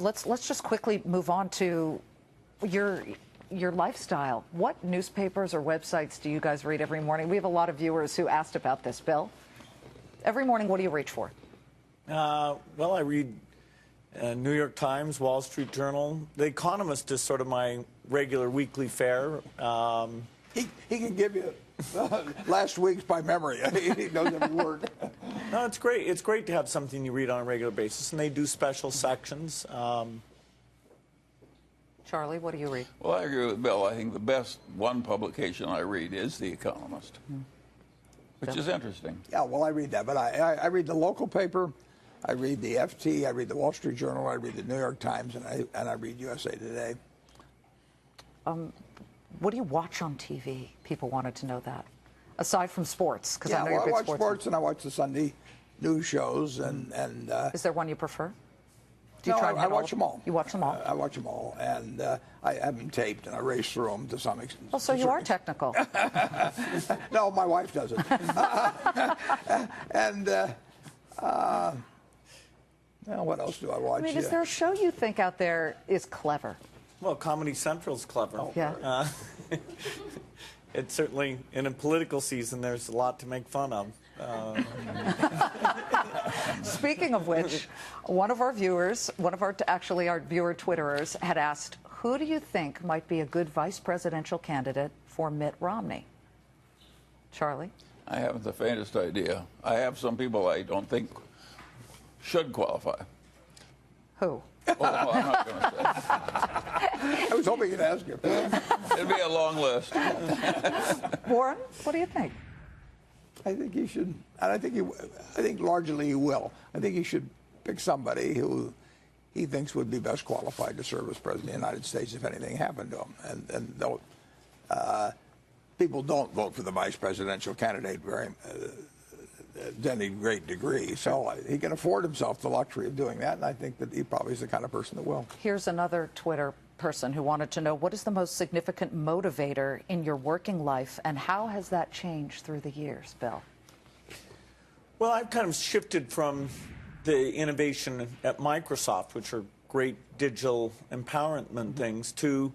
let's just quickly move on to your lifestyle. What newspapers or websites do you guys read every morning? We have a lot of viewers who asked about this. Bill, every morning, what do you reach for? Well, I read New York Times, Wall Street Journal. The Economist is sort of my regular weekly fare. He can give you last week's by memory. He knows every word. No, it's great. It's great to have something you read on a regular basis, and they do special sections. Charlie, what do you read? Well, I agree with Bill. I think the best one publication I read is The Economist, which is interesting. Yeah, well, I read that, but I read the local paper, I read the FT, I read the Wall Street Journal, I read the New York Times, and I read USA Today. What do you watch on TV? People wanted to know that. Aside from sports, because I know you're a big I watch sports and I watch the Sunday news shows. And is there one you prefer? No, I watch them all. You watch them all? I watch them all, and I have them taped, and I race through them to some extent. Oh, so you are technical. No, my wife does it. And well, what else do I watch? I mean, is there a show you think out there is clever? Well, Comedy Central's clever. Oh, yeah. It's certainly, in a political season, there's a lot to make fun of. Speaking of which, one of our viewer Twitterers had asked, who do you think might be a good vice presidential candidate for Mitt Romney? Charlie? I haven't the faintest idea. I have some people I don't think should qualify. Who? Oh, I'm not going to say. I was hoping you'd ask him. It'd be a long list. Warren, what do you think? I think he should, and I think largely he will. I think he should pick somebody who he thinks would be best qualified to serve as president of the United States if anything happened to him. And people don't vote for the vice presidential candidate to any great degree. So he can afford himself the luxury of doing that, and I think that he probably is the kind of person that will. Here's another Twitter person who wanted to know, what is the most significant motivator in your working life, and how has that changed through the years, Bill? Well, I've kind of shifted from the innovation at Microsoft, which are great digital empowerment things, to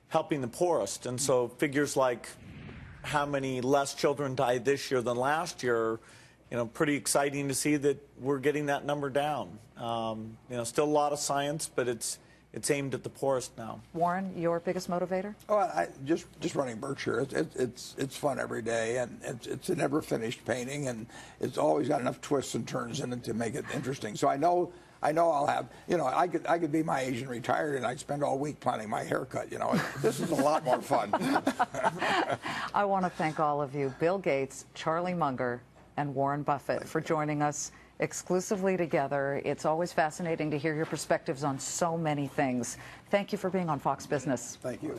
helping the poorest. And so figures like how many less children died this year than last year, pretty exciting to see that we're getting that number down. Still a lot of science, but it's aimed at the poorest now. Warren, your biggest motivator? Oh, just running Berkshire. It's fun every day, and it's a never finished painting, and it's always got enough twists and turns in it to make it interesting. So I know I'll have, I could be my age and retired, and I'd spend all week planning my haircut. This is a lot more fun. I want to thank all of you, Bill Gates, Charlie Munger, and Warren Buffett, for joining us exclusively together. It's always fascinating to hear your perspectives on so many things. Thank you for being on Fox Business. Thank you.